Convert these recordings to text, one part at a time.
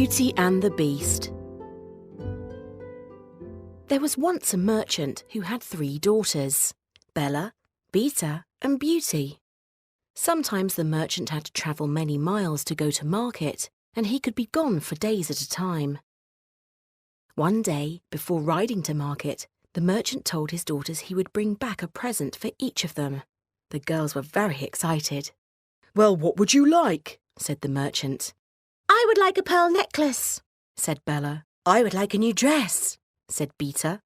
Beauty and the Beast. There was once a merchant who had 3 daughters, Bella, Beta and Beauty. Sometimes the merchant had to travel many miles to go to market, and he could be gone for days at a time. One day, before riding to market, the merchant told his daughters he would bring back a present for each of them. The girls were very excited. "Well, what would you like?" said the merchant. "I would like a pearl necklace," said Bella. "I would like a new dress," said Beta.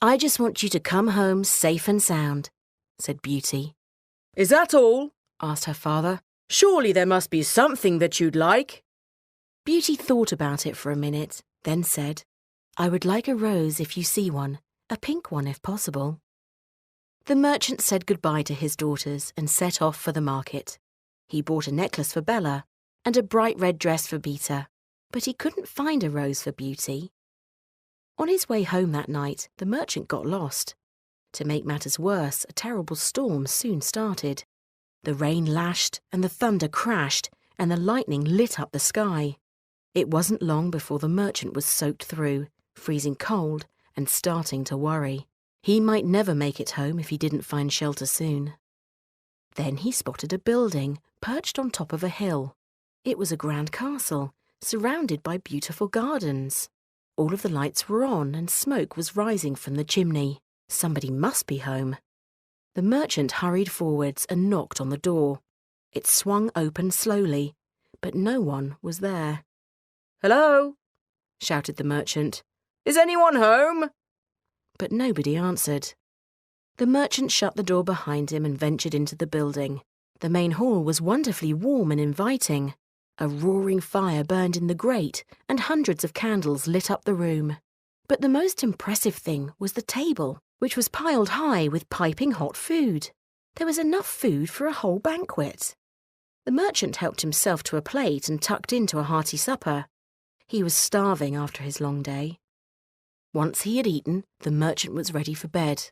"I just want you to come home safe and sound," said Beauty. "Is that all?" asked her father. "Surely there must be something that you'd like." Beauty thought about it for a minute, then said, "I would like a rose if you see one, a pink one if possible." The merchant said goodbye to his daughters and set off for the market. He bought a necklace for Bella and a bright red dress for Beta, but he couldn't find a rose for Beauty. On his way home that night, the merchant got lost. To make matters worse, a terrible storm soon started. The rain lashed and the thunder crashed and the lightning lit up the sky. It wasn't long before the merchant was soaked through, freezing cold and starting to worry. He might never make it home if he didn't find shelter soon. Then he spotted a building perched on top of a hill. It was a grand castle, surrounded by beautiful gardens. All of the lights were on and smoke was rising from the chimney. Somebody must be home. The merchant hurried forwards and knocked on the door. It swung open slowly, but no one was there. "Hello?" shouted the merchant. "Is anyone home?" But nobody answered. The merchant shut the door behind him and ventured into the building. The main hall was wonderfully warm and inviting. A roaring fire burned in the grate, and hundreds of candles lit up the room. But the most impressive thing was the table, which was piled high with piping hot food. There was enough food for a whole banquet. The merchant helped himself to a plate and tucked into a hearty supper. He was starving after his long day. Once he had eaten, the merchant was ready for bed.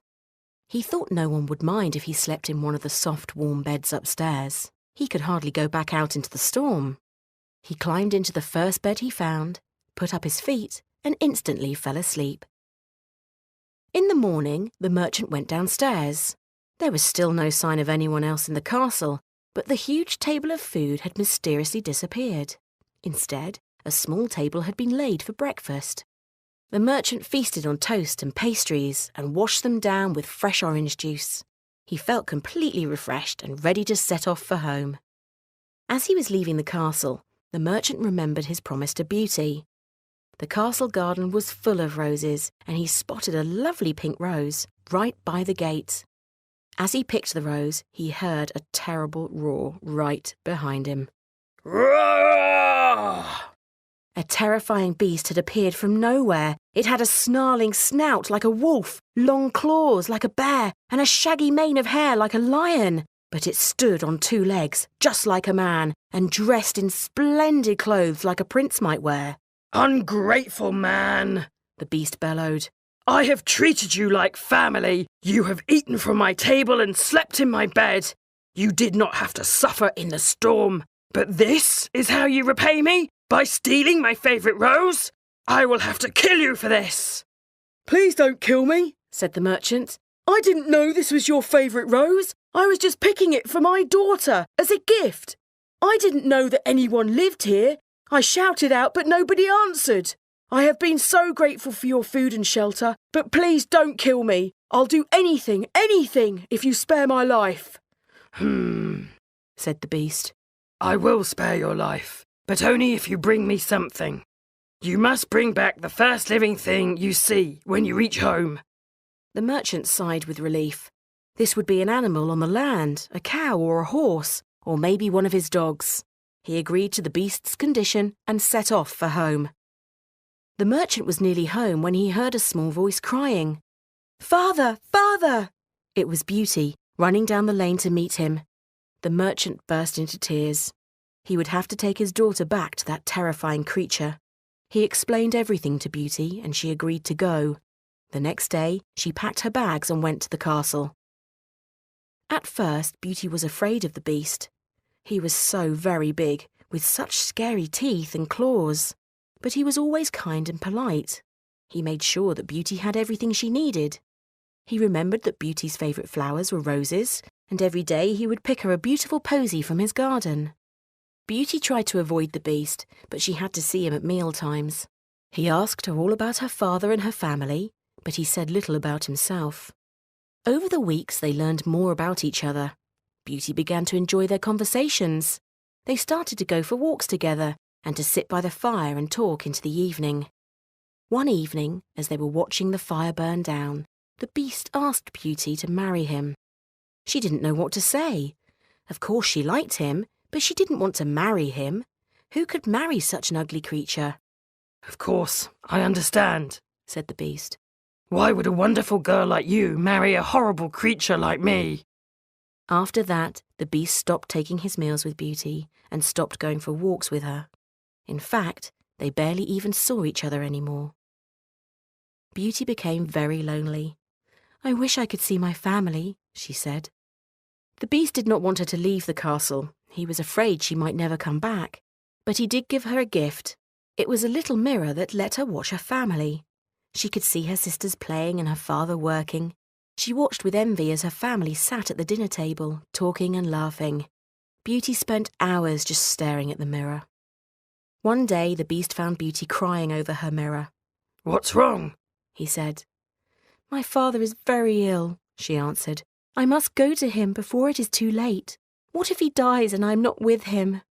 He thought no one would mind if he slept in one of the soft, warm beds upstairs. He could hardly go back out into the storm. He climbed into the first bed he found, put up his feet, and instantly fell asleep. In the morning, the merchant went downstairs. There was still no sign of anyone else in the castle, but the huge table of food had mysteriously disappeared. Instead, a small table had been laid for breakfast. The merchant feasted on toast and pastries and washed them down with fresh orange juice. He felt completely refreshed and ready to set off for home. As he was leaving the castle, the merchant remembered his promise to Beauty. The castle garden was full of roses, and he spotted a lovely pink rose right by the gate. As he picked the rose, he heard a terrible roar right behind him. Roar! A terrifying beast had appeared from nowhere. It had a snarling snout like a wolf, long claws like a bear, and a shaggy mane of hair like a lion. But it stood on 2 legs, just like a man, and dressed in splendid clothes like a prince might wear. "Ungrateful man," the beast bellowed. "I have treated you like family. You have eaten from my table and slept in my bed. You did not have to suffer in the storm. But this is how you repay me? By stealing my favourite rose? I will have to kill you for this." "Please don't kill me," said the merchant. "I didn't know this was your favourite rose. I was just picking it for my daughter as a gift. I didn't know that anyone lived here. I shouted out, but nobody answered. I have been so grateful for your food and shelter, but please don't kill me. I'll do anything, if you spare my life." Said the beast. "I will spare your life, but only if you bring me something. You must bring back the first living thing you see when you reach home." The merchant sighed with relief. This would be an animal on the land, a cow or a horse, or maybe one of his dogs. He agreed to the beast's condition and set off for home. The merchant was nearly home when he heard a small voice crying, "Father, father!" It was Beauty, running down the lane to meet him. The merchant burst into tears. He would have to take his daughter back to that terrifying creature. He explained everything to Beauty, and she agreed to go. The next day, she packed her bags and went to the castle. At first, Beauty was afraid of the beast. He was so very big, with such scary teeth and claws. but he was always kind and polite. He made sure that Beauty had everything she needed. He remembered that Beauty's favourite flowers were roses, and every day he would pick her a beautiful posy from his garden. Beauty tried to avoid the Beast, but she had to see him at meal times. He asked her all about her father and her family, but he said little about himself. Over the weeks, they learned more about each other. Beauty began to enjoy their conversations. They started to go for walks together and to sit by the fire and talk into the evening. One evening, as they were watching the fire burn down, the Beast asked Beauty to marry him. She didn't know what to say. Of course she liked him, but she didn't want to marry him. Who could marry such an ugly creature? Of course, I understand, said the Beast. Why would a wonderful girl like you marry a horrible creature like me? After that, the Beast stopped taking his meals with Beauty and stopped going for walks with her. In fact, they barely even saw each other anymore. Beauty became very lonely. I wish I could see my family, she said. The Beast did not want her to leave the castle. He was afraid she might never come back. But he did give her a gift. It was a little mirror that let her watch her family. She could see her sisters playing and her father working. She watched with envy as her family sat at the dinner table, talking and laughing. Beauty spent hours just staring at the mirror. One day, the Beast found Beauty crying over her mirror. What's wrong? He said. My father is very ill, she answered. I must go to him before it is too late. What if he dies and I am not with him?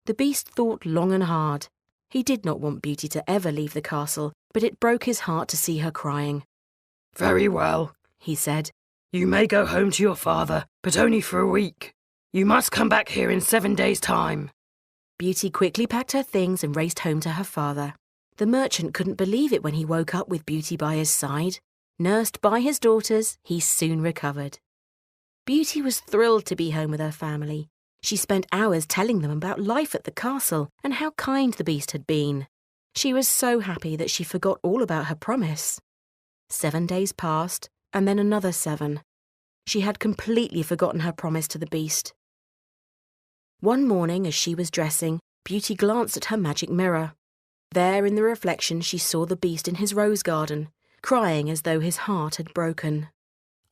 The Beast thought long and hard. He did not want Beauty to ever leave the castle, but it broke his heart to see her crying. Very well, he said. You may go home to your father, but only for a week. You must come back here in 7 days' time. Beauty quickly packed her things and raced home to her father. The merchant couldn't believe it when he woke up with Beauty by his side. Nursed by his daughters, he soon recovered. Beauty was thrilled to be home with her family. She spent hours telling them about life at the castle and how kind the Beast had been. She was so happy that she forgot all about her promise. 7 days passed, and then another 7. She had completely forgotten her promise to the Beast. One morning, as she was dressing, Beauty glanced at her magic mirror. There in the reflection she saw the Beast in his rose garden, crying as though his heart had broken.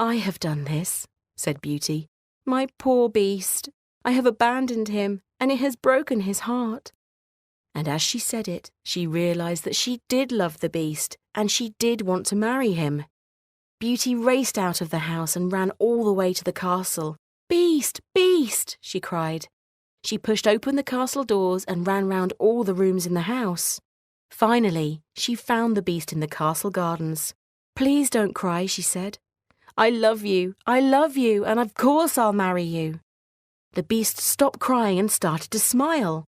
I have done this, said Beauty. My poor Beast. I have abandoned him, and it has broken his heart. And as she said it, she realised that she did love the Beast, and she did want to marry him. Beauty raced out of the house and ran all the way to the castle. Beast! Beast! She cried. She pushed open the castle doors and ran round all the rooms in the house. Finally, she found the Beast in the castle gardens. Please don't cry, she said. I love you, and of course I'll marry you. The Beast stopped crying and started to smile.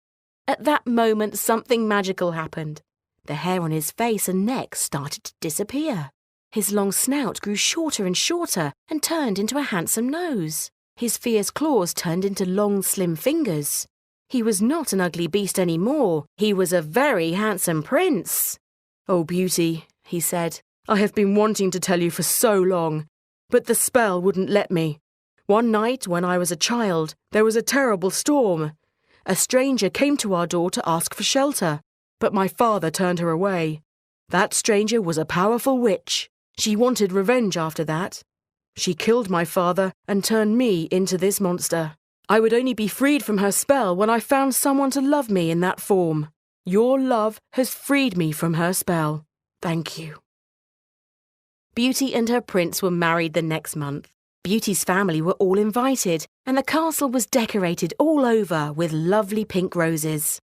At that moment, something magical happened. The hair on his face and neck started to disappear. His long snout grew shorter and shorter and turned into a handsome nose. His fierce claws turned into long, slim fingers. He was not an ugly beast anymore. He was a very handsome prince. Oh, Beauty, he said, I have been wanting to tell you for so long, but the spell wouldn't let me. One night, when I was a child, there was a terrible storm. A stranger came to our door to ask for shelter, but my father turned her away. That stranger was a powerful witch. She wanted revenge after that. She killed my father and turned me into this monster. I would only be freed from her spell when I found someone to love me in that form. Your love has freed me from her spell. Thank you. Beauty and her prince were married the next month. Beauty's family were all invited, and the castle was decorated all over with lovely pink roses.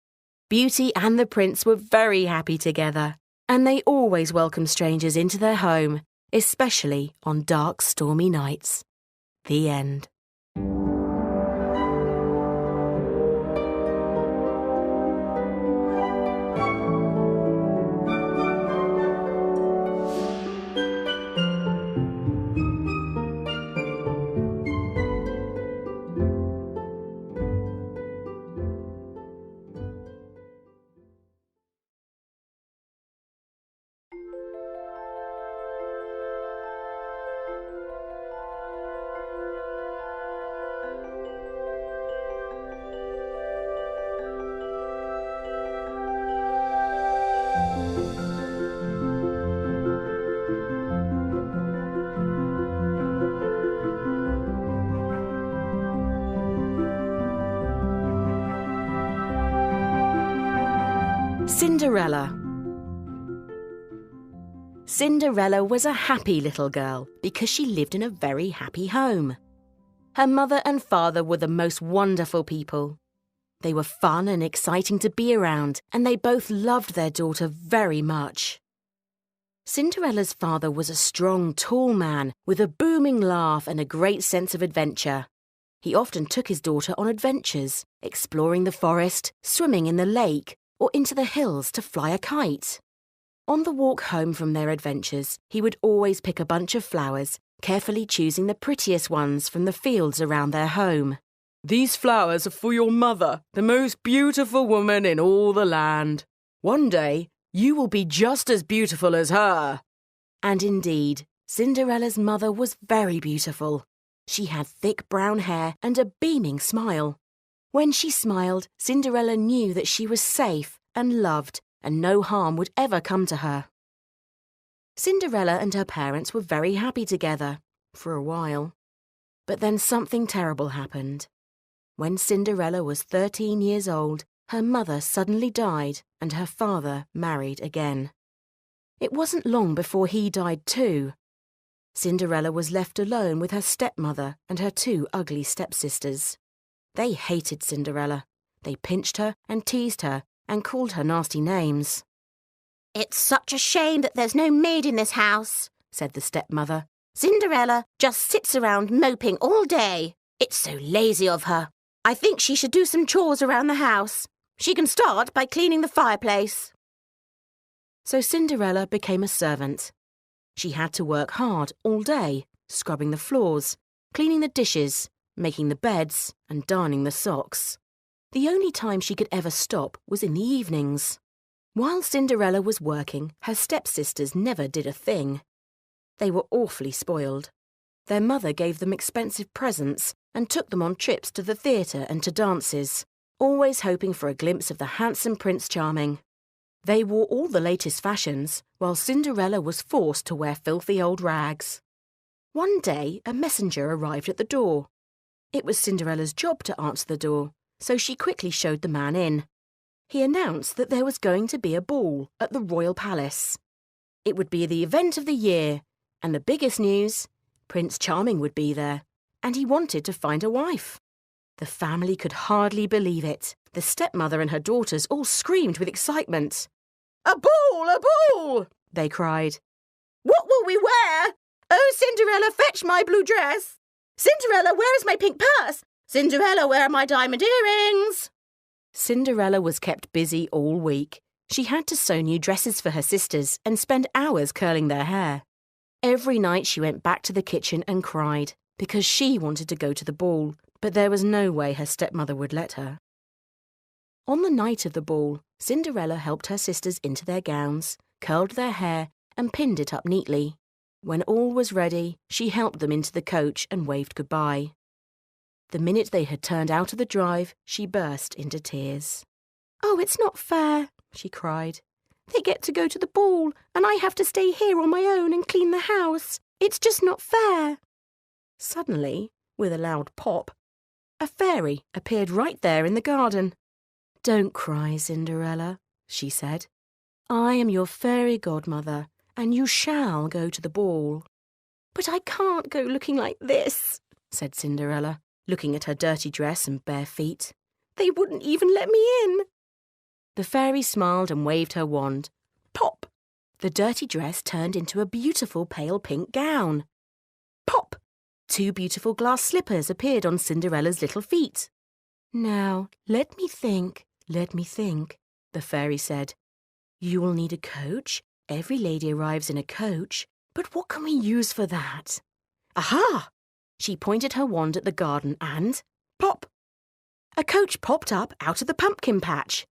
Beauty and the prince were very happy together, and they always welcomed strangers into their home, especially on dark, stormy nights. The end. Cinderella. Cinderella was a happy little girl because she lived in a very happy home. Her mother and father were the most wonderful people. They were fun and exciting to be around, and they both loved their daughter very much. Cinderella's father was a strong, tall man with a booming laugh and a great sense of adventure. He often took his daughter on adventures, exploring the forest, swimming in the lake, or into the hills to fly a kite. On the walk home from their adventures, he would always pick a bunch of flowers, carefully choosing the prettiest ones from the fields around their home. These flowers are for your mother, the most beautiful woman in all the land. One day, you will be just as beautiful as her. And indeed, Cinderella's mother was very beautiful. She had thick brown hair and a beaming smile. When she smiled, Cinderella knew that she was safe and loved, and no harm would ever come to her. Cinderella and her parents were very happy together, for a while. But then something terrible happened. When Cinderella was 13 years old, her mother suddenly died and her father married again. It wasn't long before he died too. Cinderella was left alone with her stepmother and her 2 ugly stepsisters. They hated Cinderella. They pinched her and teased her and called her nasty names. It's such a shame that there's no maid in this house, said the stepmother. Cinderella just sits around moping all day. It's so lazy of her. I think she should do some chores around the house. She can start by cleaning the fireplace. So Cinderella became a servant. She had to work hard all day, scrubbing the floors, cleaning the dishes, making the beds, and darning the socks. The only time she could ever stop was in the evenings. While Cinderella was working, her stepsisters never did a thing. They were awfully spoiled. Their mother gave them expensive presents and took them on trips to the theatre and to dances, always hoping for a glimpse of the handsome Prince Charming. They wore all the latest fashions, while Cinderella was forced to wear filthy old rags. One day, a messenger arrived at the door. It was Cinderella's job to answer the door, so she quickly showed the man in. He announced that there was going to be a ball at the royal palace. It would be the event of the year, and the biggest news, Prince Charming would be there, and he wanted to find a wife. The family could hardly believe it. The stepmother and her daughters all screamed with excitement. A ball! A ball! They cried. What will we wear? Oh, Cinderella, fetch my blue dress. Cinderella, where is my pink purse? Cinderella, where are my diamond earrings? Cinderella was kept busy all week. She had to sew new dresses for her sisters and spend hours curling their hair. Every night she went back to the kitchen and cried because she wanted to go to the ball, but there was no way her stepmother would let her. On the night of the ball, Cinderella helped her sisters into their gowns, curled their hair, and pinned it up neatly. When all was ready, she helped them into the coach and waved goodbye. The minute they had turned out of the drive, she burst into tears. Oh, it's not fair, she cried. They get to go to the ball, and I have to stay here on my own and clean the house. It's just not fair. Suddenly, with a loud pop, a fairy appeared right there in the garden. Don't cry, Cinderella, she said. I am your fairy godmother, and you shall go to the ball. But I can't go looking like this, said Cinderella, looking at her dirty dress and bare feet. They wouldn't even let me in. The fairy smiled and waved her wand. Pop! The dirty dress turned into a beautiful pale pink gown. Pop! 2 beautiful glass slippers appeared on Cinderella's little feet. Now, let me think, the fairy said. You will need a coach. Every lady arrives in a coach. But what can we use for that? Aha! She pointed her wand at the garden and, pop! A coach popped up out of the pumpkin patch.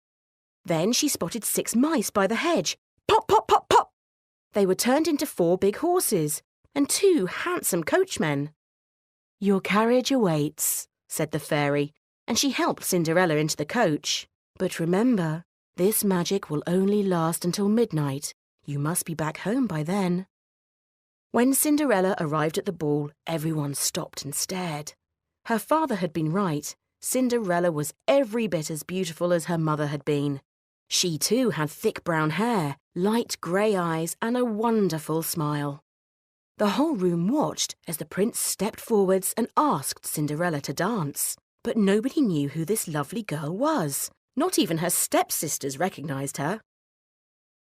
Then she spotted 6 mice by the hedge. Pop, pop, pop, pop! They were turned into 4 big horses and 2 handsome coachmen. Your carriage awaits, said the fairy, and she helped Cinderella into the coach. But remember, this magic will only last until midnight. You must be back home by then. When Cinderella arrived at the ball, everyone stopped and stared. Her father had been right. Cinderella was every bit as beautiful as her mother had been. She too had thick brown hair, light grey eyes and a wonderful smile. The whole room watched as the prince stepped forwards and asked Cinderella to dance. But nobody knew who this lovely girl was. Not even her stepsisters recognised her.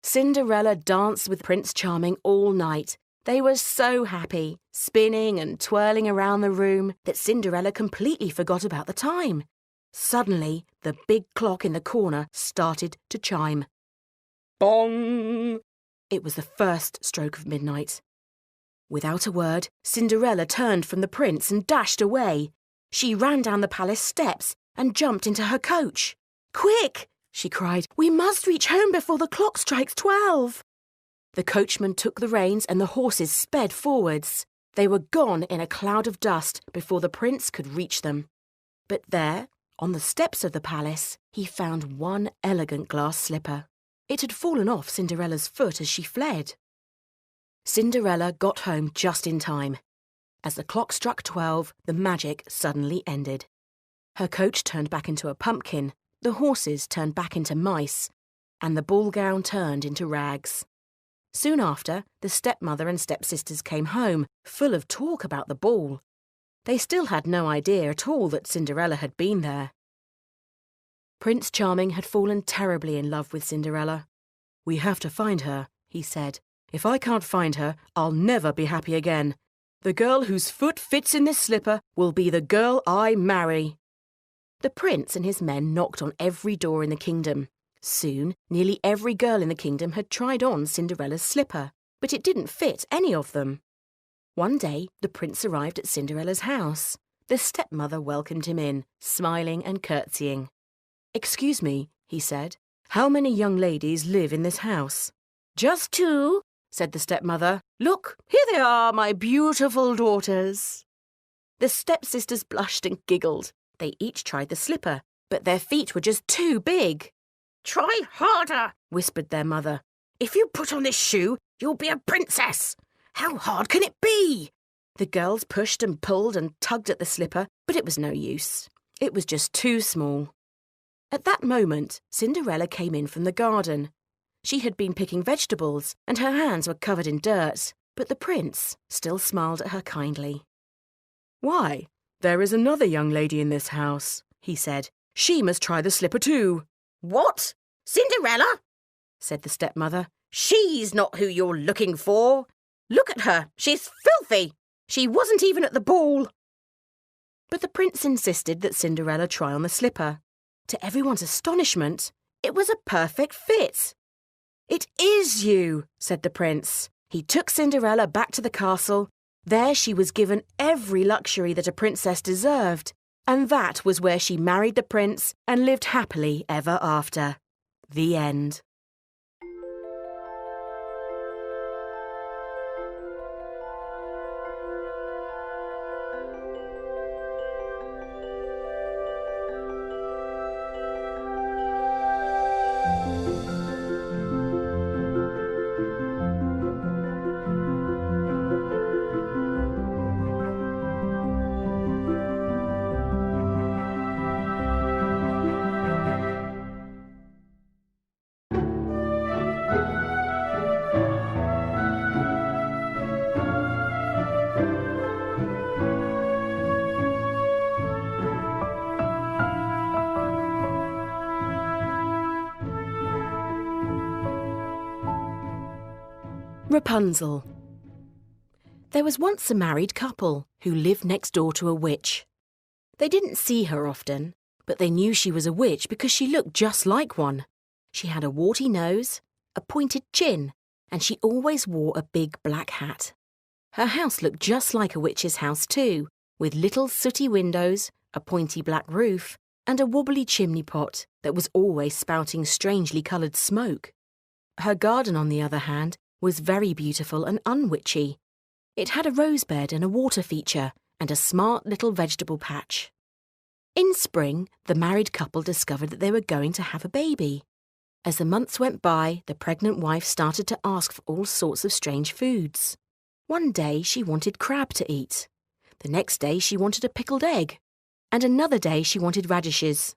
Cinderella danced with Prince Charming all night. They were so happy, spinning and twirling around the room, that Cinderella completely forgot about the time. Suddenly, the big clock in the corner started to chime. Bong! It was the first stroke of midnight. Without a word, Cinderella turned from the prince and dashed away. She ran down the palace steps and jumped into her coach. "Quick!" she cried. "We must reach home before the clock strikes 12. The coachman took the reins and the horses sped forwards. They were gone in a cloud of dust before the prince could reach them. But there, on the steps of the palace, he found one elegant glass slipper. It had fallen off Cinderella's foot as she fled. Cinderella got home just in time. As the clock struck 12, the magic suddenly ended. Her coach turned back into a pumpkin, the horses turned back into mice, and the ball gown turned into rags. Soon after, the stepmother and stepsisters came home, full of talk about the ball. They still had no idea at all that Cinderella had been there. Prince Charming had fallen terribly in love with Cinderella. "We have to find her," he said. "If I can't find her, I'll never be happy again. The girl whose foot fits in this slipper will be the girl I marry." The prince and his men knocked on every door in the kingdom. Soon, nearly every girl in the kingdom had tried on Cinderella's slipper, but it didn't fit any of them. One day, the prince arrived at Cinderella's house. The stepmother welcomed him in, smiling and curtsying. "Excuse me," he said, "how many young ladies live in this house?" "Just 2, said the stepmother. "Look, here they are, my beautiful daughters." The stepsisters blushed and giggled. They each tried the slipper, but their feet were just too big. "Try harder," whispered their mother. "If you put on this shoe, you'll be a princess. How hard can it be?" The girls pushed and pulled and tugged at the slipper, but it was no use. It was just too small. At that moment, Cinderella came in from the garden. She had been picking vegetables, and her hands were covered in dirt, but the prince still smiled at her kindly. "Why, there is another young lady in this house," he said. "She must try the slipper too." "What? Cinderella?" said the stepmother. "She's not who you're looking for. Look at her, she's filthy. She wasn't even at the ball." But the prince insisted that Cinderella try on the slipper. To everyone's astonishment, it was a perfect fit. "It is you," said the prince. He took Cinderella back to the castle. There she was given every luxury that a princess deserved, and that was where she married the prince and lived happily ever after. The end. Rapunzel. There was once a married couple who lived next door to a witch. They didn't see her often, but they knew she was a witch because she looked just like one. She had a warty nose, a pointed chin, and she always wore a big black hat. Her house looked just like a witch's house too, with little sooty windows, a pointy black roof, and a wobbly chimney pot that was always spouting strangely coloured smoke. Her garden, on the other hand, was very beautiful and unwitchy. It had a rose bed and a water feature and a smart little vegetable patch. In spring, the married couple discovered that they were going to have a baby. As the months went by, the pregnant wife started to ask for all sorts of strange foods. One day she wanted crab to eat. The next day she wanted a pickled egg. And another day she wanted radishes.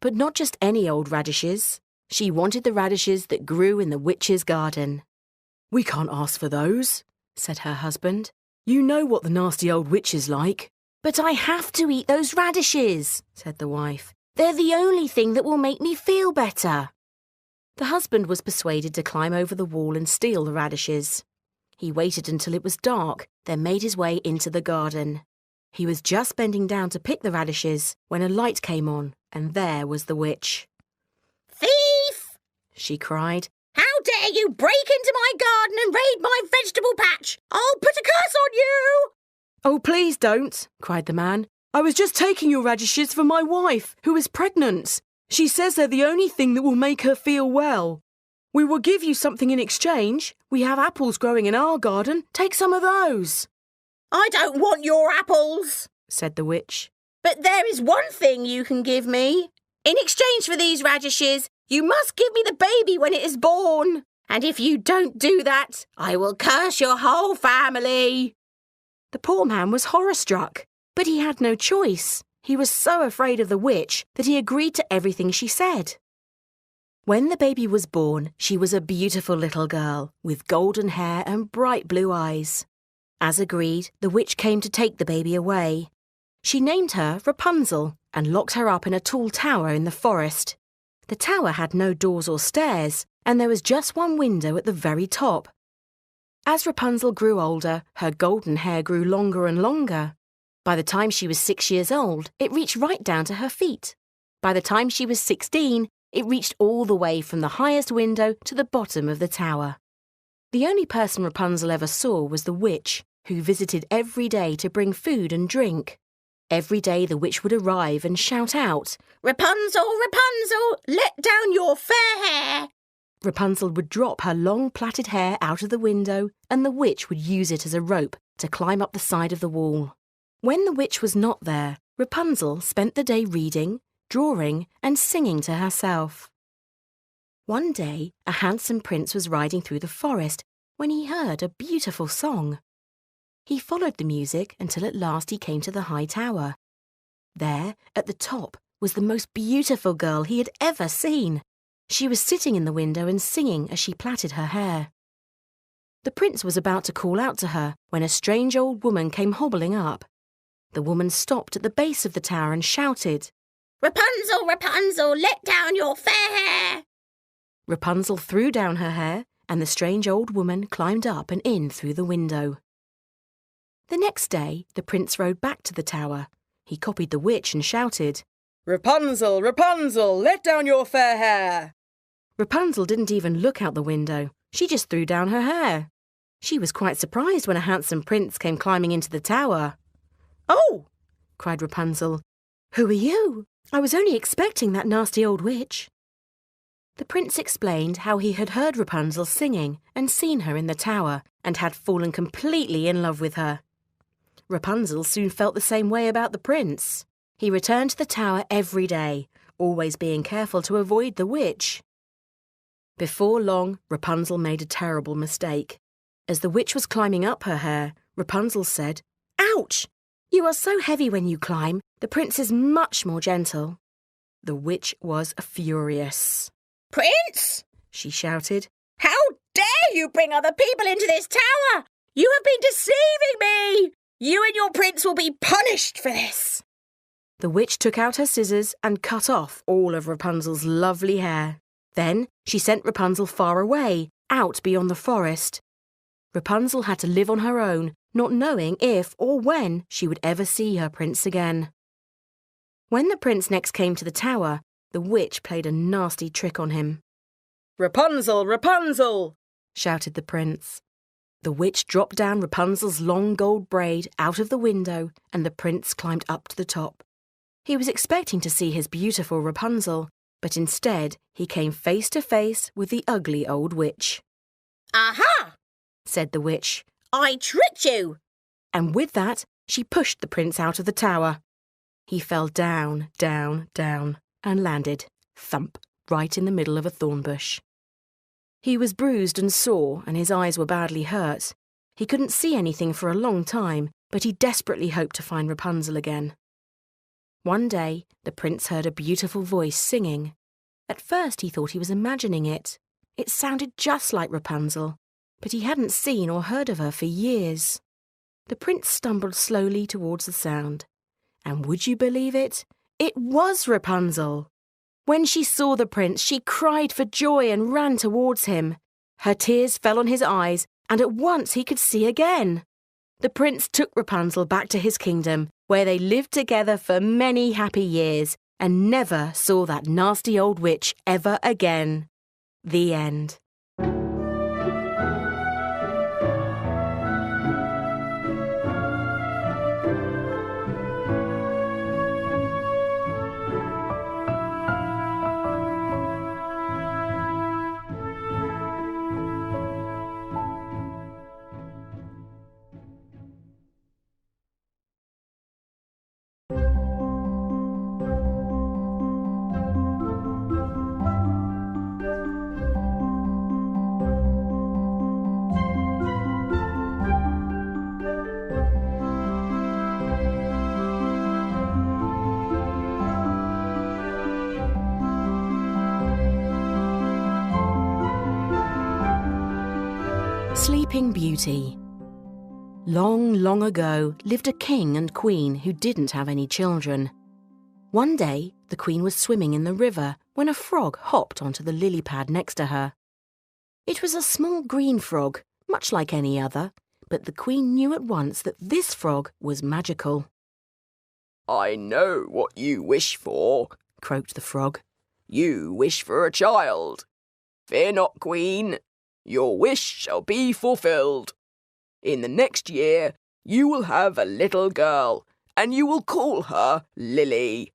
But not just any old radishes. She wanted the radishes that grew in the witch's garden. "We can't ask for those," said her husband. "You know what the nasty old witch is like." "But I have to eat those radishes," said the wife. "They're the only thing that will make me feel better." The husband was persuaded to climb over the wall and steal the radishes. He waited until it was dark, then made his way into the garden. He was just bending down to pick the radishes when a light came on, and there was the witch. "Thief!" she cried. "How dare you break into my garden and raid my vegetable patch? I'll put a curse on you!" "Oh, please don't," cried the man. "I was just taking your radishes for my wife, who is pregnant. She says they're the only thing that will make her feel well. We will give you something in exchange. We have apples growing in our garden. Take some of those." "I don't want your apples," said the witch. "but there is one thing you can give me. In exchange for these radishes, you must give me the baby when it is born. And if you don't do that, I will curse your whole family." The poor man was horror-struck, but he had no choice. He was so afraid of the witch that he agreed to everything she said. When the baby was born, she was a beautiful little girl with golden hair and bright blue eyes. As agreed, the witch came to take the baby away. She named her Rapunzel and locked her up in a tall tower in the forest. The tower had no doors or stairs, and there was just one window at the very top. As Rapunzel grew older, her golden hair grew longer and longer. By the time she was 6 years old, it reached right down to her feet. By the time she was 16, it reached all the way from the highest window to the bottom of the tower. The only person Rapunzel ever saw was the witch, who visited every day to bring food and drink. Every day the witch would arrive and shout out, "Rapunzel, Rapunzel, let down your fair hair." Rapunzel would drop her long plaited hair out of the window, and the witch would use it as a rope to climb up the side of the wall. When the witch was not there, Rapunzel spent the day reading, drawing, and singing to herself. One day, a handsome prince was riding through the forest when he heard a beautiful song. He followed the music until at last he came to the high tower. There, at the top, was the most beautiful girl he had ever seen. She was sitting in the window and singing as she plaited her hair. The prince was about to call out to her when a strange old woman came hobbling up. The woman stopped at the base of the tower and shouted, "Rapunzel, Rapunzel, let down your fair hair." Rapunzel threw down her hair, and the strange old woman climbed up and in through the window. The next day, the prince rode back to the tower. He copied the witch and shouted, "Rapunzel, Rapunzel, let down your fair hair." Rapunzel didn't even look out the window. She just threw down her hair. She was quite surprised when a handsome prince came climbing into the tower. "Oh!" cried Rapunzel. "Who are you? I was only expecting that nasty old witch." The prince explained how he had heard Rapunzel singing and seen her in the tower and had fallen completely in love with her. Rapunzel soon felt the same way about the prince. He returned to the tower every day, always being careful to avoid the witch. Before long, Rapunzel made a terrible mistake. As the witch was climbing up her hair, Rapunzel said, "Ouch! You are so heavy when you climb. The prince is much more gentle." The witch was furious. "Prince!" she shouted. "How dare you bring other people into this tower? You have been deceiving me! You and your prince will be punished for this." The witch took out her scissors and cut off all of Rapunzel's lovely hair. Then she sent Rapunzel far away, out beyond the forest. Rapunzel had to live on her own, not knowing if or when she would ever see her prince again. When the prince next came to the tower, the witch played a nasty trick on him. "Rapunzel, Rapunzel!" shouted the prince. The witch dropped down Rapunzel's long gold braid out of the window, and the prince climbed up to the top. He was expecting to see his beautiful Rapunzel, but instead he came face to face with the ugly old witch. "Aha!" said the witch. "I tricked you." And with that, she pushed the prince out of the tower. He fell down, down, down, and landed, thump, right in the middle of a thorn bush. He was bruised and sore, and his eyes were badly hurt. He couldn't see anything for a long time, but he desperately hoped to find Rapunzel again. One day, the prince heard a beautiful voice singing. At first he thought he was imagining it. It sounded just like Rapunzel, but he hadn't seen or heard of her for years. The prince stumbled slowly towards the sound. And would you believe it? It was Rapunzel! When she saw the prince, she cried for joy and ran towards him. Her tears fell on his eyes, and at once he could see again. The prince took Rapunzel back to his kingdom, where they lived together for many happy years, and never saw that nasty old witch ever again. The end. Sleeping Beauty. Long, long ago lived a king and queen who didn't have any children. One day, the queen was swimming in the river when a frog hopped onto the lily pad next to her. It was a small green frog, much like any other, but the queen knew at once that this frog was magical. I know what you wish for, croaked the frog. You wish for a child. Fear not, queen. Your wish shall be fulfilled. In the next year, you will have a little girl, and you will call her Lily.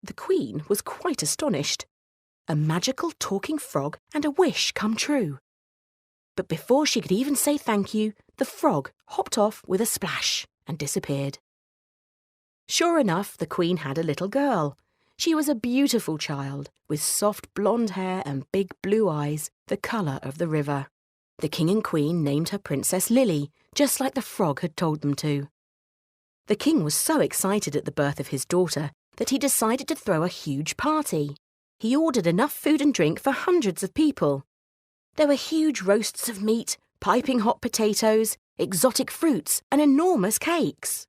The queen was quite astonished. A magical talking frog and a wish come true. But before she could even say thank you, the frog hopped off with a splash and disappeared. Sure enough, the queen had a little girl. She was a beautiful child, with soft blonde hair and big blue eyes, the colour of the river. The king and queen named her Princess Lily, just like the frog had told them to. The king was so excited at the birth of his daughter that he decided to throw a huge party. He ordered enough food and drink for hundreds of people. There were huge roasts of meat, piping hot potatoes, exotic fruits, and enormous cakes.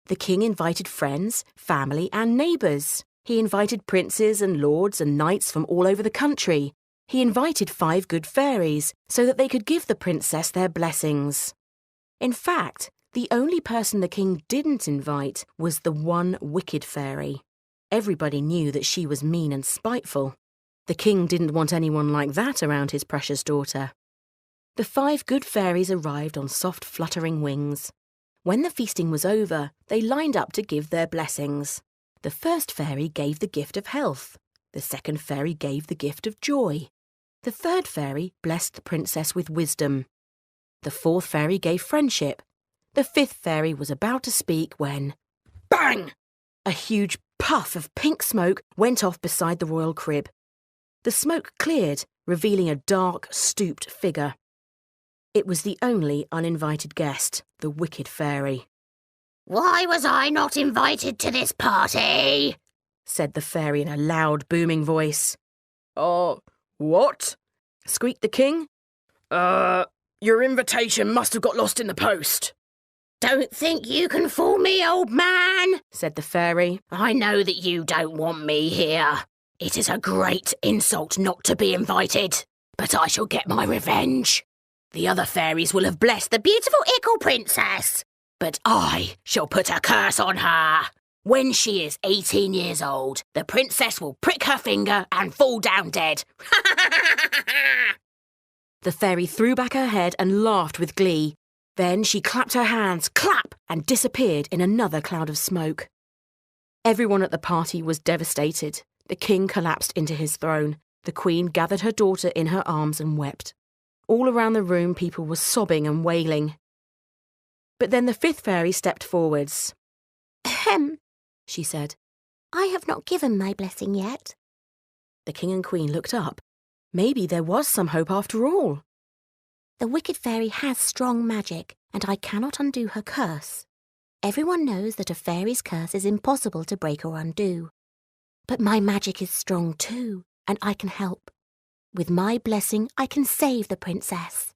The king invited friends, family, and neighbours. He invited princes and lords and knights from all over the country. He invited 5 good fairies so that they could give the princess their blessings. In fact, the only person the king didn't invite was the one wicked fairy. Everybody knew that she was mean and spiteful. The king didn't want anyone like that around his precious daughter. The 5 good fairies arrived on soft fluttering wings. When the feasting was over, they lined up to give their blessings. The first fairy gave the gift of health. The second fairy gave the gift of joy. The third fairy blessed the princess with wisdom. The fourth fairy gave friendship. The fifth fairy was about to speak when, bang! A huge puff of pink smoke went off beside the royal crib. The smoke cleared, revealing a dark, stooped figure. It was the only uninvited guest, the wicked fairy. Why was I not invited to this party? Said the fairy in a loud, booming voice. What? Squeaked the king. Your invitation must have got lost in the post. Don't think you can fool me, old man, said the fairy. I know that you don't want me here. It is a great insult not to be invited, but I shall get my revenge. The other fairies will have blessed the beautiful ickle princess, but I shall put a curse on her. When she is 18 years old, the princess will prick her finger and fall down dead. The fairy threw back her head and laughed with glee. Then she clapped her hands, clap, and disappeared in another cloud of smoke. Everyone at the party was devastated. The king collapsed into his throne. The queen gathered her daughter in her arms and wept. All around the room, people were sobbing and wailing. But then the fifth fairy stepped forwards. Ahem, she said. I have not given my blessing yet. The king and queen looked up. Maybe there was some hope after all. The wicked fairy has strong magic, and I cannot undo her curse. Everyone knows that a fairy's curse is impossible to break or undo. But my magic is strong too, and I can help. With my blessing, I can save the princess.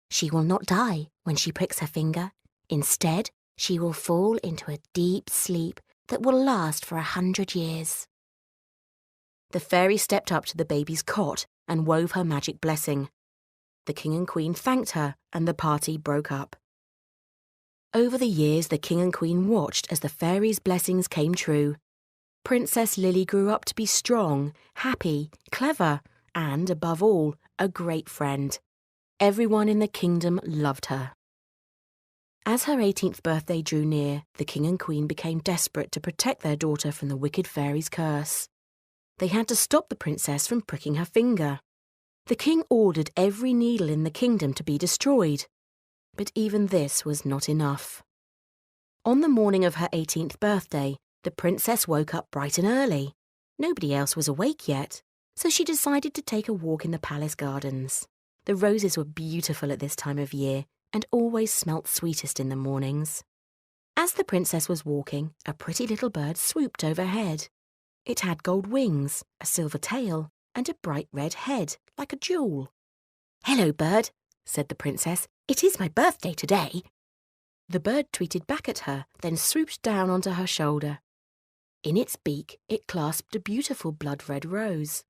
She will not die when she pricks her finger. Instead, she will fall into a deep sleep that will last for 100 years. The fairy stepped up to the baby's cot and wove her magic blessing. The king and queen thanked her, and the party broke up. Over the years, the king and queen watched as the fairy's blessings came true. Princess Lily grew up to be strong, happy, clever, and, above all, a great friend. Everyone in the kingdom loved her. As her 18th birthday drew near, the king and queen became desperate to protect their daughter from the wicked fairy's curse. They had to stop the princess from pricking her finger. The king ordered every needle in the kingdom to be destroyed. But even this was not enough. On the morning of her 18th birthday, the princess woke up bright and early. Nobody else was awake yet, so she decided to take a walk in the palace gardens. The roses were beautiful at this time of year and always smelt sweetest in the mornings. As the princess was walking, a pretty little bird swooped overhead. It had gold wings, a silver tail, and a bright red head, like a jewel. "Hello, bird," said the princess. "It is my birthday today." The bird tweeted back at her, then swooped down onto her shoulder. In its beak, it clasped a beautiful blood-red rose.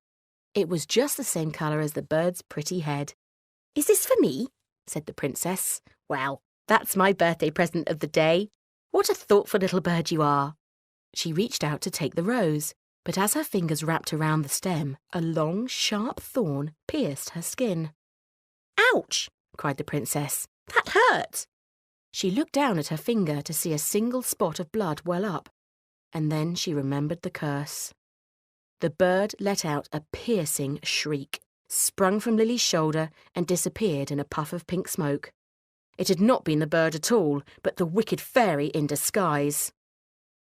It was just the same colour as the bird's pretty head. "Is this for me?" said the princess. "Well, that's my birthday present of the day. What a thoughtful little bird you are." She reached out to take the rose, but as her fingers wrapped around the stem, a long, sharp thorn pierced her skin. "Ouch!" cried the princess. "That hurt." She looked down at her finger to see a single spot of blood well up, and then she remembered the curse. The bird let out a piercing shriek, sprung from Lily's shoulder, and disappeared in a puff of pink smoke. It had not been the bird at all, but the wicked fairy in disguise.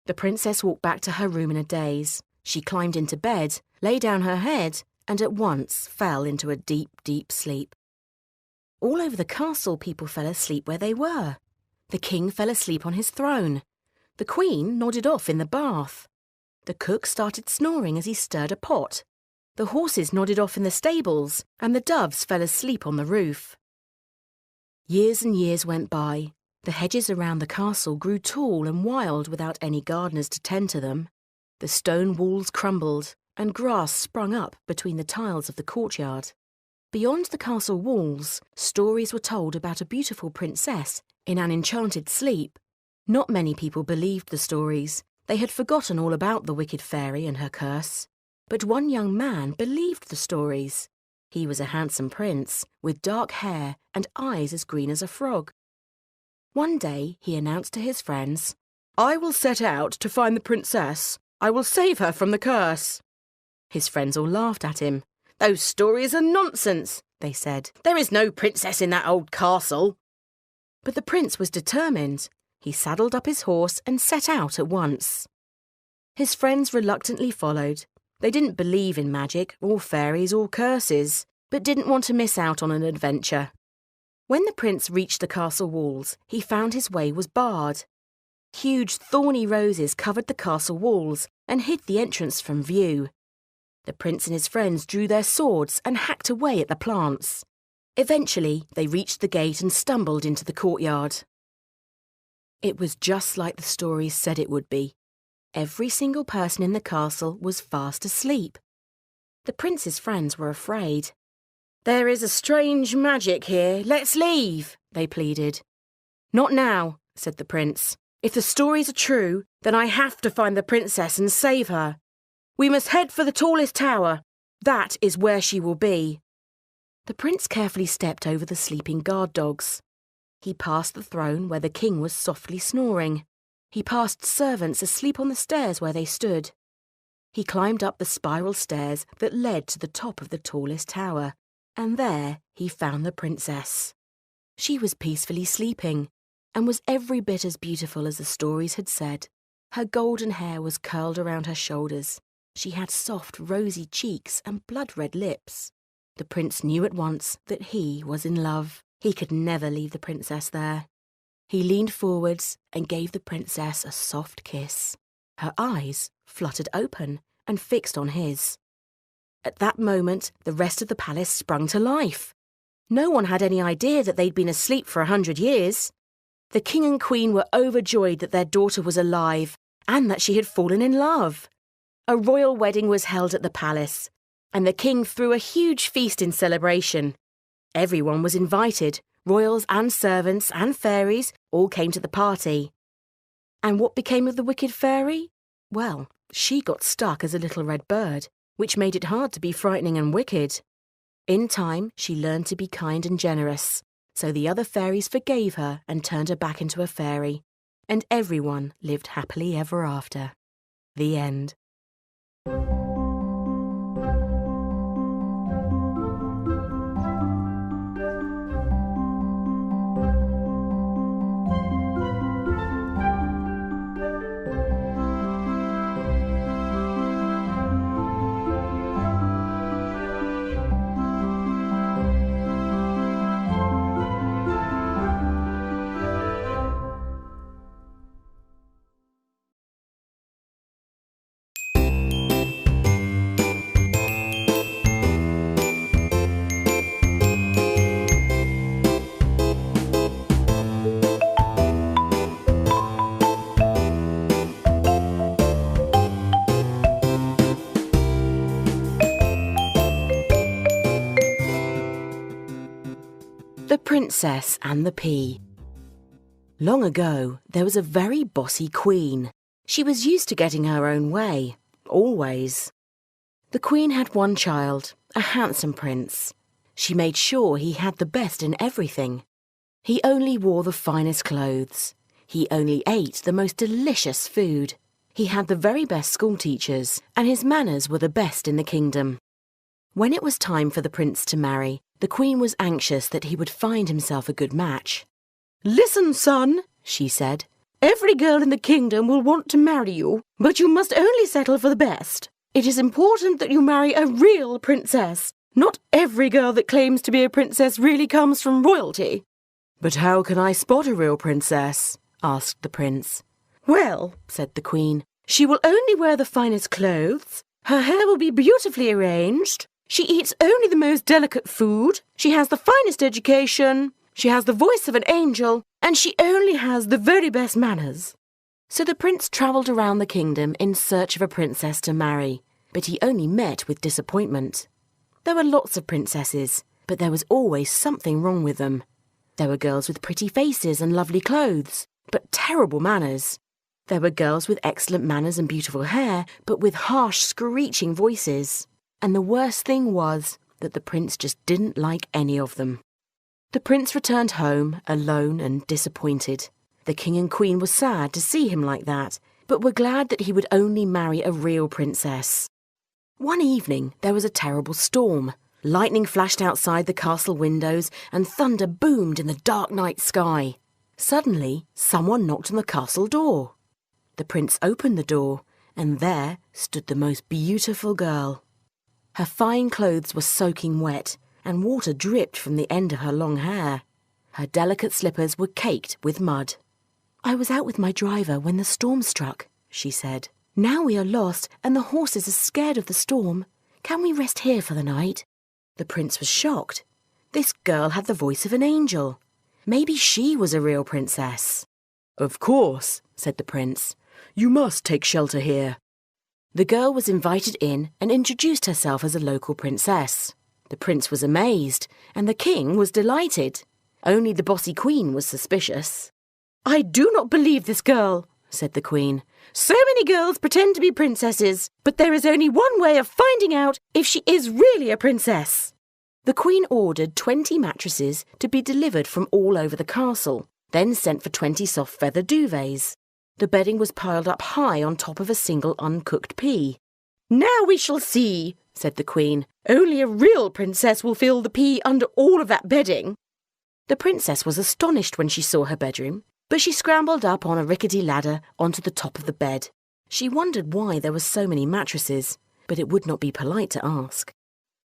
The princess walked back to her room in a daze. She climbed into bed, lay down her head, and at once fell into a deep, deep sleep. All over the castle, people fell asleep where they were. The king fell asleep on his throne. The queen nodded off in the bath. The cook started snoring as he stirred a pot. The horses nodded off in the stables, and the doves fell asleep on the roof. Years and years went by. The hedges around the castle grew tall and wild without any gardeners to tend to them. The stone walls crumbled, and grass sprung up between the tiles of the courtyard. Beyond the castle walls, stories were told about a beautiful princess in an enchanted sleep. Not many people believed the stories. They had forgotten all about the wicked fairy and her curse. But one young man believed the stories. He was a handsome prince, with dark hair and eyes as green as a frog. One day he announced to his friends, "I will set out to find the princess. I will save her from the curse." His friends all laughed at him. "Those stories are nonsense," they said. "There is no princess in that old castle." But the prince was determined. He saddled up his horse and set out at once. His friends reluctantly followed. They didn't believe in magic or fairies or curses, but didn't want to miss out on an adventure. When the prince reached the castle walls, he found his way was barred. Huge thorny roses covered the castle walls and hid the entrance from view. The prince and his friends drew their swords and hacked away at the plants. Eventually, they reached the gate and stumbled into the courtyard. It was just like the stories said it would be. Every single person in the castle was fast asleep. The prince's friends were afraid. "There is a strange magic here. Let's leave," they pleaded. "Not now," said the prince. "If the stories are true, then I have to find the princess and save her. We must head for the tallest tower. That is where she will be." The prince carefully stepped over the sleeping guard dogs. He passed the throne where the king was softly snoring. He passed servants asleep on the stairs where they stood. He climbed up the spiral stairs that led to the top of the tallest tower, and there he found the princess. She was peacefully sleeping, and was every bit as beautiful as the stories had said. Her golden hair was curled around her shoulders. She had soft, rosy cheeks and blood-red lips. The prince knew at once that he was in love. He could never leave the princess there. He leaned forwards and gave the princess a soft kiss. Her eyes fluttered open and fixed on his. At that moment, the rest of the palace sprung to life. No one had any idea that they'd been asleep for 100 years. The king and queen were overjoyed that their daughter was alive and that she had fallen in love. A royal wedding was held at the palace, and the king threw a huge feast in celebration. Everyone was invited. Royals and servants and fairies all came to the party. And what became of the wicked fairy? Well, she got stuck as a little red bird, which made it hard to be frightening and wicked. In time, she learned to be kind and generous, so the other fairies forgave her and turned her back into a fairy, and everyone lived happily ever after. The end. The Princess and the Pea. Long ago, there was a very bossy queen. She was used to getting her own way, always. The queen had one child, a handsome prince. She made sure he had the best in everything. He only wore the finest clothes. He only ate the most delicious food. He had the very best school teachers, and his manners were the best in the kingdom. When it was time for the prince to marry, the queen was anxious that he would find himself a good match. "Listen, son," she said. "Every girl in the kingdom will want to marry you, but you must only settle for the best. It is important that you marry a real princess. Not every girl that claims to be a princess really comes from royalty." "But how can I spot a real princess?" asked the prince. "Well," said the queen, "she will only wear the finest clothes. Her hair will be beautifully arranged. She eats only the most delicate food. She has the finest education. She has the voice of an angel. And she only has the very best manners." So the prince travelled around the kingdom in search of a princess to marry, but he only met with disappointment. There were lots of princesses, but there was always something wrong with them. There were girls with pretty faces and lovely clothes, but terrible manners. There were girls with excellent manners and beautiful hair, but with harsh, screeching voices. And the worst thing was that the prince just didn't like any of them. The prince returned home, alone and disappointed. The king and queen were sad to see him like that, but were glad that he would only marry a real princess. One evening, there was a terrible storm. Lightning flashed outside the castle windows and thunder boomed in the dark night sky. Suddenly, someone knocked on the castle door. The prince opened the door, and there stood the most beautiful girl. Her fine clothes were soaking wet, and water dripped from the end of her long hair. Her delicate slippers were caked with mud. "I was out with my driver when the storm struck," she said. "Now we are lost, and the horses are scared of the storm. Can we rest here for the night?" The prince was shocked. This girl had the voice of an angel. Maybe she was a real princess. "Of course," said the prince. "You must take shelter here." The girl was invited in and introduced herself as a local princess. The prince was amazed, and the king was delighted. Only the bossy queen was suspicious. "I do not believe this girl," said the queen. "So many girls pretend to be princesses, but there is only one way of finding out if she is really a princess." The queen ordered 20 mattresses to be delivered from all over the castle, then sent for 20 soft feather duvets. The bedding was piled up high on top of a single uncooked pea. "Now we shall see," said the queen. "Only a real princess will feel the pea under all of that bedding." The princess was astonished when she saw her bedroom, but she scrambled up on a rickety ladder onto the top of the bed. She wondered why there were so many mattresses, but it would not be polite to ask.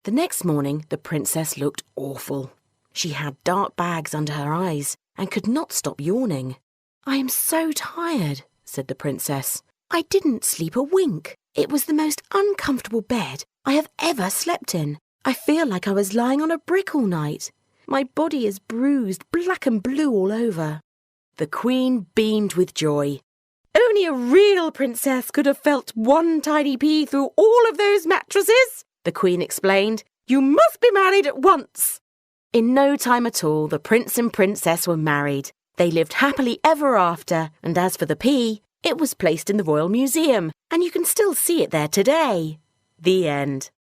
The next morning, the princess looked awful. She had dark bags under her eyes and could not stop yawning. "I am so tired," said the princess. "I didn't sleep a wink. It was the most uncomfortable bed, I have ever slept in. I feel like I was lying on a brick all night. My body is bruised, black and blue all over." The Queen beamed with joy. "Only a real princess could have felt one tiny pea through all of those mattresses," the Queen explained. "You must be married at once." In no time at all, the prince and princess were married. They lived happily ever after, and as for the pea, it was placed in the Royal Museum, and you can still see it there today. The end.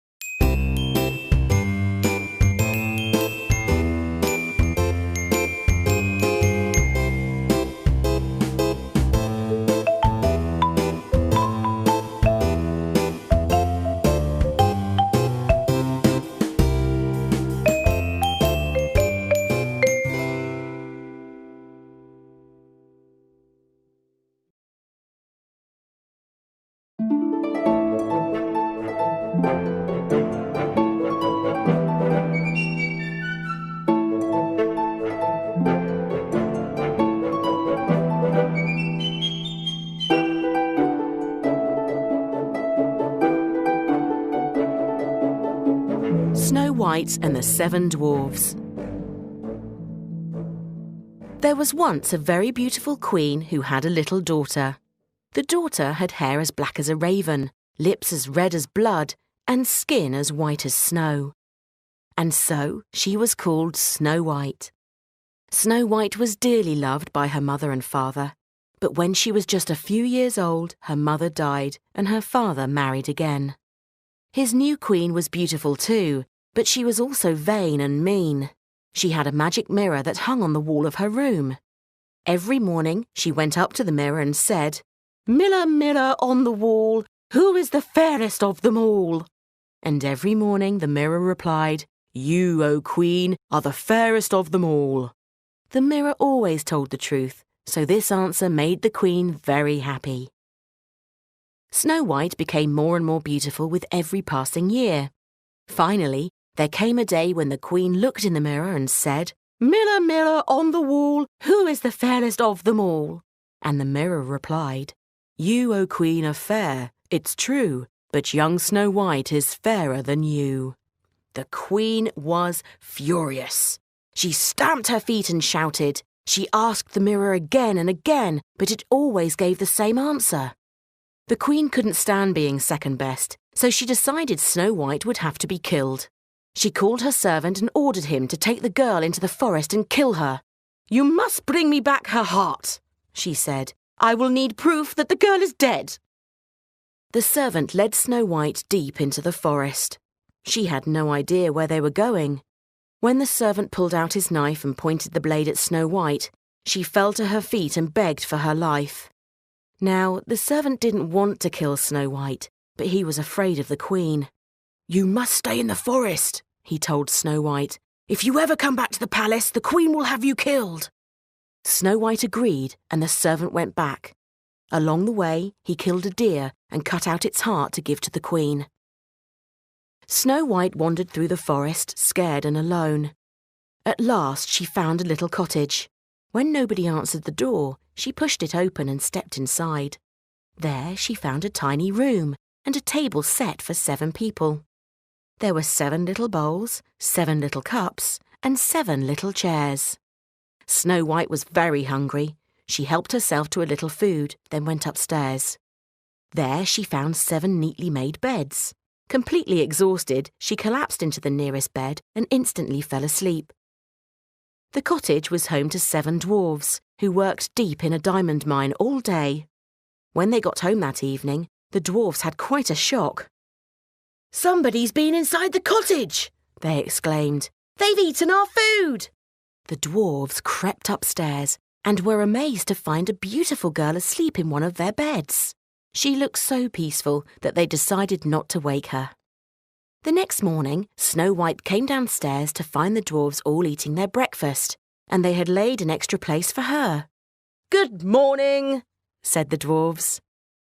Snow White and the Seven Dwarfs. There was once a very beautiful queen who had a little daughter. The daughter had hair as black as a raven, lips as red as blood, and skin as white as snow. And so she was called Snow White. Snow White was dearly loved by her mother and father, but when she was just a few years old, her mother died and her father married again. His new queen was beautiful too, but she was also vain and mean. She had a magic mirror that hung on the wall of her room. Every morning she went up to the mirror and said, "Mirror, mirror on the wall, who is the fairest of them all?" And every morning the mirror replied, "You, O Queen, are the fairest of them all." The mirror always told the truth, so this answer made the Queen very happy. Snow White became more and more beautiful with every passing year. Finally, there came a day when the Queen looked in the mirror and said, "Mirror, mirror on the wall, who is the fairest of them all?" And the mirror replied, "You, O Queen, are fair, it's true, but young Snow White is fairer than you." The Queen was furious. She stamped her feet and shouted. She asked the mirror again and again, but it always gave the same answer. The Queen couldn't stand being second best, so she decided Snow White would have to be killed. She called her servant and ordered him to take the girl into the forest and kill her. "You must bring me back her heart," she said. "I will need proof that the girl is dead." The servant led Snow White deep into the forest. She had no idea where they were going. When the servant pulled out his knife and pointed the blade at Snow White, she fell to her feet and begged for her life. Now, the servant didn't want to kill Snow White, but he was afraid of the Queen. "You must stay in the forest," he told Snow White. "If you ever come back to the palace, the Queen will have you killed." Snow White agreed, and the servant went back. Along the way, he killed a deer and cut out its heart to give to the Queen. Snow White wandered through the forest, scared and alone. At last, she found a little cottage. When nobody answered the door, she pushed it open and stepped inside. There, she found a tiny room and a table set for 7 people. There were 7 little bowls, 7 little cups, and 7 little chairs. Snow White was very hungry. She helped herself to a little food, then went upstairs. There she found 7 neatly made beds. Completely exhausted, she collapsed into the nearest bed and instantly fell asleep. The cottage was home to 7 dwarfs, who worked deep in a diamond mine all day. When they got home that evening, the dwarfs had quite a shock. "Somebody's been inside the cottage!" they exclaimed. "They've eaten our food!" The dwarfs crept upstairs and were amazed to find a beautiful girl asleep in one of their beds. She looked so peaceful that they decided not to wake her. The next morning, Snow White came downstairs to find the dwarfs all eating their breakfast, and they had laid an extra place for her. "Good morning," said the dwarfs.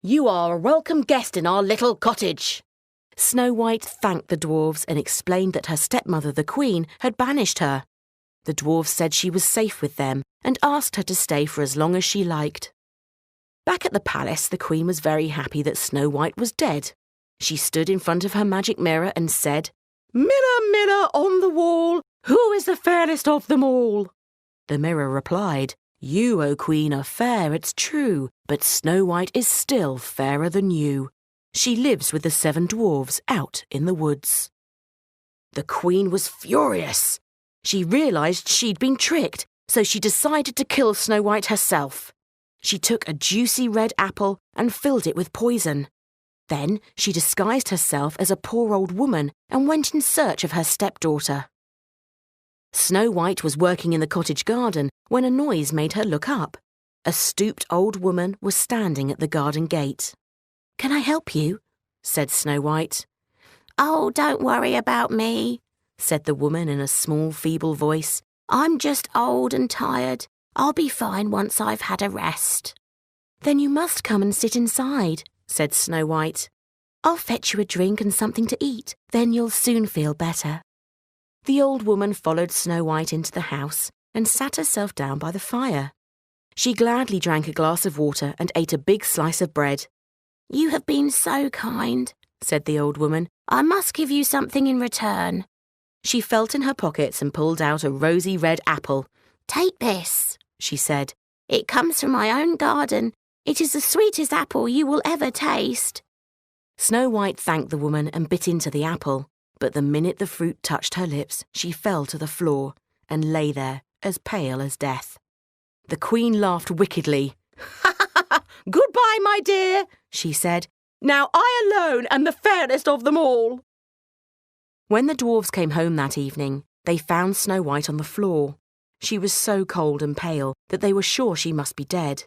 "You are a welcome guest in our little cottage." Snow White thanked the dwarfs and explained that her stepmother, the Queen, had banished her. The dwarfs said she was safe with them and asked her to stay for as long as she liked. Back at the palace, the Queen was very happy that Snow White was dead. She stood in front of her magic mirror and said, "Mirror, mirror on the wall, who is the fairest of them all?" The mirror replied, "You, O Queen, are fair, it's true, but Snow White is still fairer than you. She lives with the 7 dwarfs out in the woods." The Queen was furious. She realised she'd been tricked, so she decided to kill Snow White herself. She took a juicy red apple and filled it with poison. Then she disguised herself as a poor old woman and went in search of her stepdaughter. Snow White was working in the cottage garden when a noise made her look up. A stooped old woman was standing at the garden gate. "Can I help you?" said Snow White. "Oh, don't worry about me," said the woman in a small, feeble voice. "I'm just old and tired. I'll be fine once I've had a rest." "Then you must come and sit inside," said Snow White. "I'll fetch you a drink and something to eat. Then you'll soon feel better." The old woman followed Snow White into the house and sat herself down by the fire. She gladly drank a glass of water and ate a big slice of bread. "You have been so kind," said the old woman. "I must give you something in return." She felt in her pockets and pulled out a rosy red apple. "Take this," she said. "It comes from my own garden. It is the sweetest apple you will ever taste." Snow White thanked the woman and bit into the apple, but the minute the fruit touched her lips, she fell to the floor and lay there as pale as death. The Queen laughed wickedly. "Goodbye, my dear," she said. "Now I alone am the fairest of them all." When the dwarfs came home that evening, they found Snow White on the floor. She was so cold and pale that they were sure she must be dead.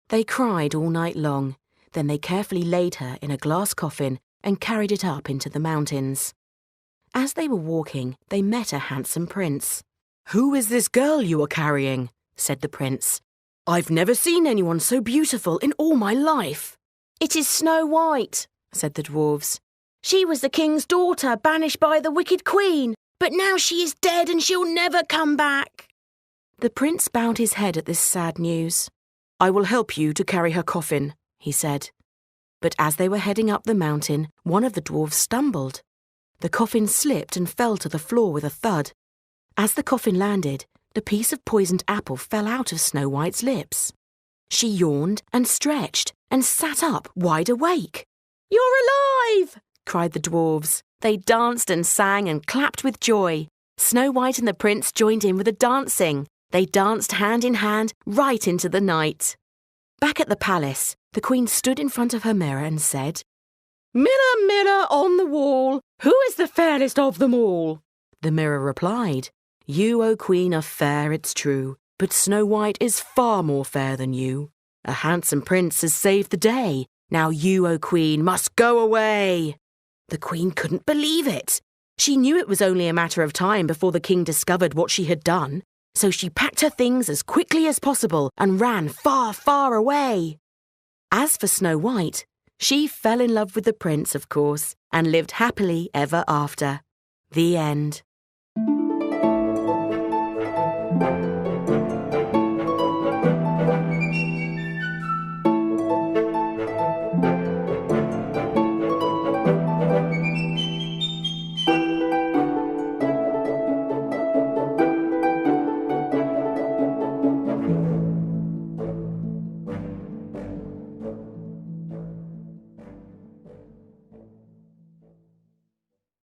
They cried all night long. Then they carefully laid her in a glass coffin and carried it up into the mountains. As they were walking, they met a handsome prince. "Who is this girl you are carrying?" said the prince. "I've never seen anyone so beautiful in all my life." "It is Snow White," said the dwarfs. "She was the king's daughter, banished by the wicked queen, but now she is dead and she'll never come back." The prince bowed his head at this sad news. "I will help you to carry her coffin," he said. But as they were heading up the mountain, one of the dwarfs stumbled. The coffin slipped and fell to the floor with a thud. As the coffin landed, the piece of poisoned apple fell out of Snow White's lips. She yawned and stretched and sat up wide awake. "You're alive!" cried the dwarfs. They danced and sang and clapped with joy. Snow White and the prince joined in with the dancing. They danced hand in hand right into the night. Back at the palace, the Queen stood in front of her mirror and said, "Mirror, mirror on the wall, who is the fairest of them all?" The mirror replied, "You, O Queen, are fair, it's true, but Snow White is far more fair than you. A handsome prince has saved the day. Now you, O Queen, must go away." The Queen couldn't believe it. She knew it was only a matter of time before the king discovered what she had done, so she packed her things as quickly as possible and ran far, far away. As for Snow White, she fell in love with the prince, of course, and lived happily ever after. The end.